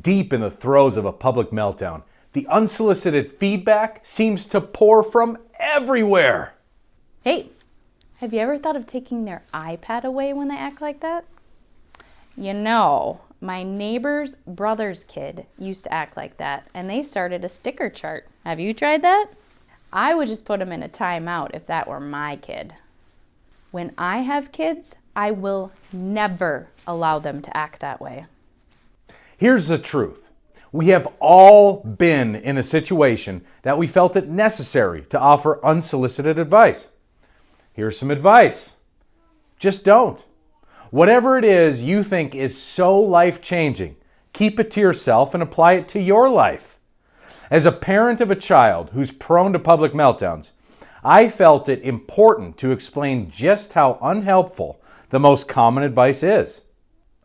Deep in the throes of a public meltdown, the unsolicited feedback seems to pour from everywhere. Hey, have you ever thought of taking their iPad away when they act like that? You know, my neighbor's brother's kid used to act like that, and they started a sticker chart. Have you tried that? I would just put them in a timeout if that were my kid. When I have kids, I will never allow them to act that way. Here's the truth. We have all been in a situation that we felt it necessary to offer unsolicited advice. Here's some advice. Just don't. Whatever it is you think is so life-changing, keep it to yourself and apply it to your life. As a parent of a child who's prone to public meltdowns, I felt it important to explain just how unhelpful the most common advice is.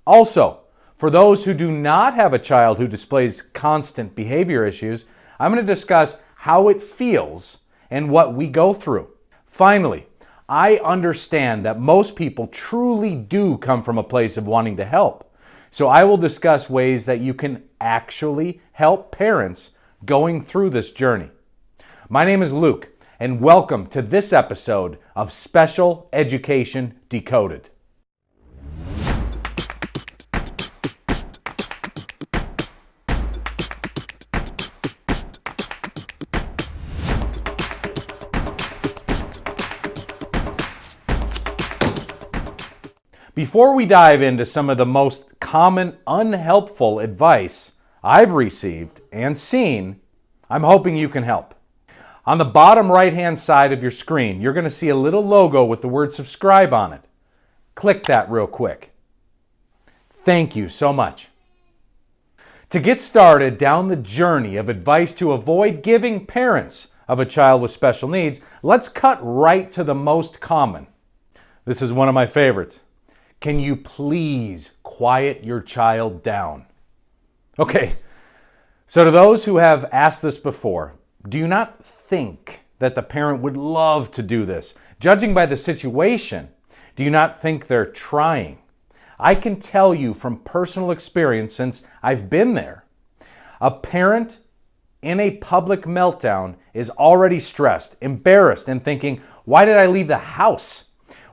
Also, for those who do not have a child who displays constant behavior issues, I'm going to discuss how it feels and what we go through. Finally, I understand that most people truly do come from a place of wanting to help. So I will discuss ways that you can actually help parents going through this journey. My name is Luke, and welcome to this episode of Special Education Decoded. Before we dive into some of the most common unhelpful advice I've received and seen, I'm hoping you can help. On the bottom right-hand side of your screen, you're going to see a little logo with the word subscribe on it. Click that real quick. Thank you so much. To get started down the journey of advice to avoid giving parents of a child with special needs, let's cut right to the most common. This is one of my favorites. Can you please quiet your child down? Okay, so to those who have asked this before, do you not think that the parent would love to do this? Judging by the situation, do you not think they're trying? I can tell you from personal experience, since I've been there, a parent in a public meltdown is already stressed, embarrassed, and thinking, why did I leave the house?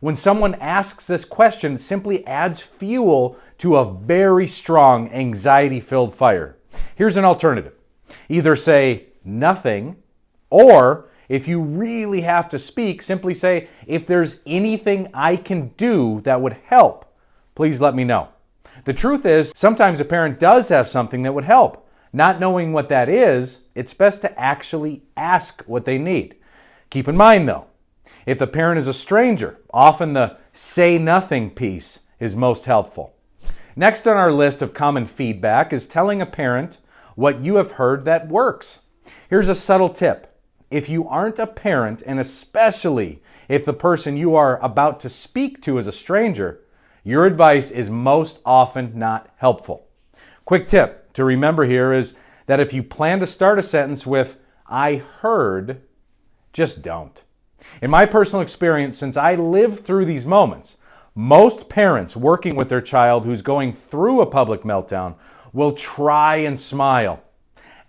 When someone asks this question, it simply adds fuel to a very strong anxiety-filled fire. Here's an alternative. Either say nothing, or if you really have to speak, simply say, if there's anything I can do that would help, please let me know. The truth is, sometimes a parent does have something that would help. Not knowing what that is, it's best to actually ask what they need. Keep in mind though, if the parent is a stranger, often the say nothing piece is most helpful. Next on our list of common feedback is telling a parent what you have heard that works. Here's a subtle tip. If you aren't a parent, and especially if the person you are about to speak to is a stranger, your advice is most often not helpful. Quick tip to remember here is that if you plan to start a sentence with, I heard, just don't. In my personal experience, since I lived through these moments, most parents working with their child who's going through a public meltdown will try and smile,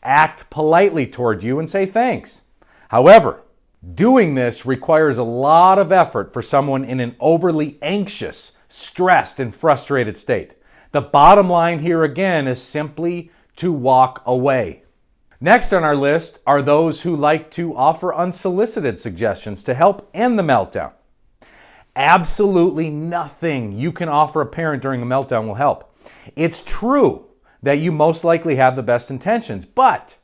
act politely toward you, and say thanks. However, doing this requires a lot of effort for someone in an overly anxious, stressed, and frustrated state. The bottom line here again is simply to walk away. Next on our list are those who like to offer unsolicited suggestions to help end the meltdown. Absolutely nothing you can offer a parent during a meltdown will help. It's true that you most likely have the best intentions, but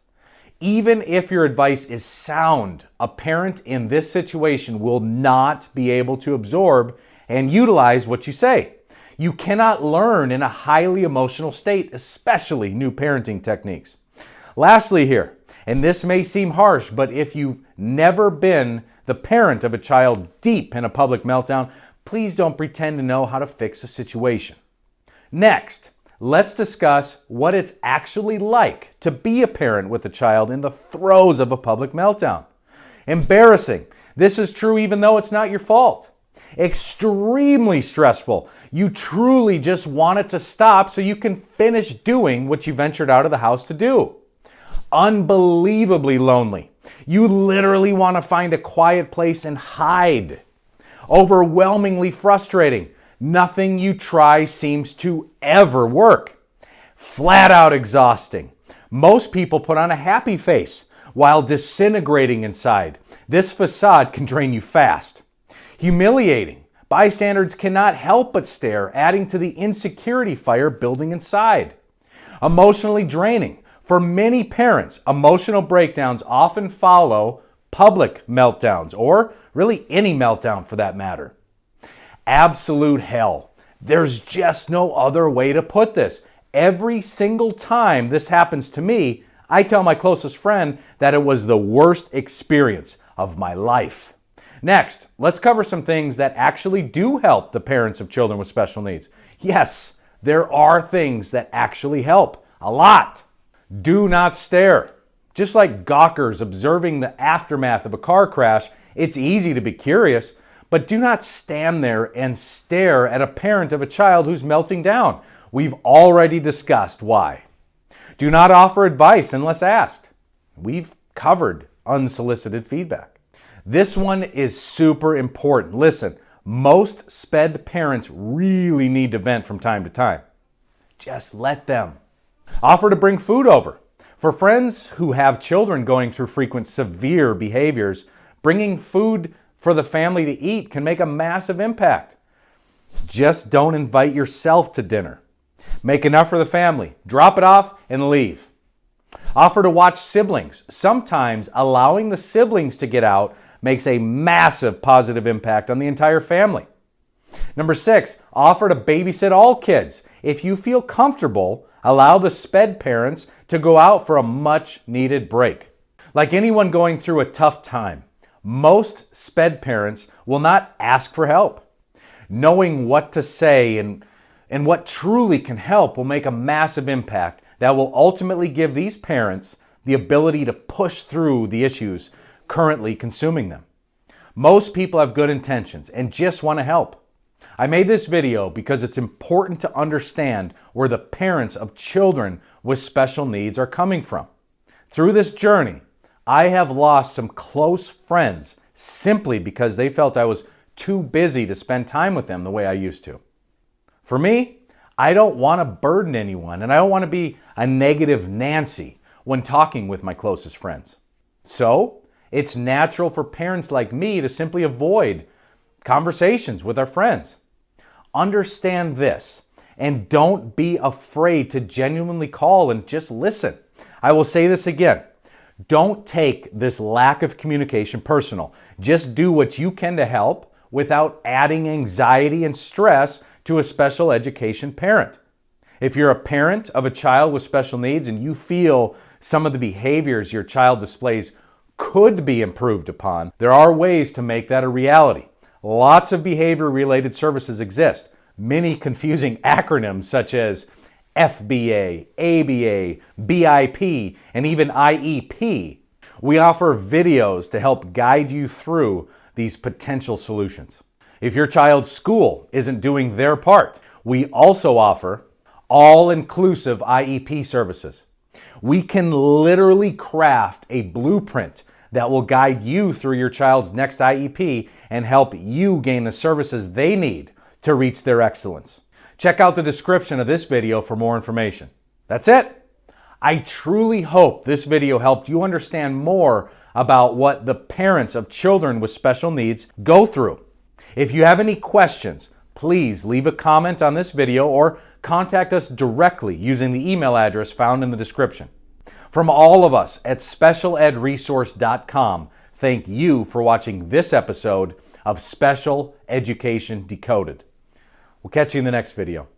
even if your advice is sound, a parent in this situation will not be able to absorb and utilize what you say. You cannot learn in a highly emotional state, especially new parenting techniques. Lastly here, and this may seem harsh, but if you've never been the parent of a child deep in a public meltdown, please don't pretend to know how to fix a situation. Next, let's discuss what it's actually like to be a parent with a child in the throes of a public meltdown. Embarrassing. This is true even though it's not your fault. extremely stressful. You truly just want it to stop so you can finish doing what you ventured out of the house to do. Unbelievably lonely. You literally want to find a quiet place and hide. Overwhelmingly frustrating. Nothing you try seems to ever work. Flat out exhausting. Most people put on a happy face while disintegrating inside. This facade can drain you fast. Humiliating. Bystanders cannot help but stare, adding to the insecurity fire building inside. Emotionally draining. For many parents, emotional breakdowns often follow public meltdowns, or really any meltdown for that matter. Absolute hell. There's just no other way to put this. Every single time this happens to me, I tell my closest friend that it was the worst experience of my life. Next, let's cover some things that actually do help the parents of children with special needs. Yes, there are things that actually help. A lot. Do not stare. Just like gawkers observing the aftermath of a car crash, it's easy to be curious, but do not stand there and stare at a parent of a child who's melting down. We've already discussed why. Do not offer advice unless asked. We've covered unsolicited feedback. This one is super important. Listen, most SPED parents really need to vent from time to time. Just let them. Offer to bring food over. For friends who have children going through frequent severe behaviors, bringing food for the family to eat can make a massive impact. Just don't invite yourself to dinner. Make enough for the family. Drop it off and leave. Offer to watch siblings. Sometimes allowing the siblings to get out makes a massive positive impact on the entire family. Number 6, offer to babysit all kids. If you feel comfortable, allow the SPED parents to go out for a much needed break. Like anyone going through a tough time, most SPED parents will not ask for help. Knowing what to say and what truly can help will make a massive impact that will ultimately give these parents the ability to push through the issues currently consuming them. Most people have good intentions and just want to help. I made this video because it's important to understand where the parents of children with special needs are coming from. Through this journey, I have lost some close friends simply because they felt I was too busy to spend time with them the way I used to. For me, I don't want to burden anyone, and I don't want to be a negative Nancy when talking with my closest friends. So, it's natural for parents like me to simply avoid conversations with our friends. Understand this, and don't be afraid to genuinely call and just listen. I will say this again. Don't take this lack of communication personal. Just do what you can to help without adding anxiety and stress to a special education parent. If you're a parent of a child with special needs and you feel some of the behaviors your child displays could be improved upon, there are ways to make that a reality. Lots of behavior-related services exist. Many confusing acronyms such as FBA, ABA, BIP, and even IEP. We offer videos to help guide you through these potential solutions. If your child's school isn't doing their part, we also offer all-inclusive IEP services. We can literally craft a blueprint that will guide you through your child's next IEP and help you gain the services they need to reach their excellence. Check out the description of this video for more information. That's it. I truly hope this video helped you understand more about what the parents of children with special needs go through. If you have any questions, please leave a comment on this video or contact us directly using the email address found in the description. From all of us at specialedresource.com, thank you for watching this episode of Special Education Decoded. We'll catch you in the next video.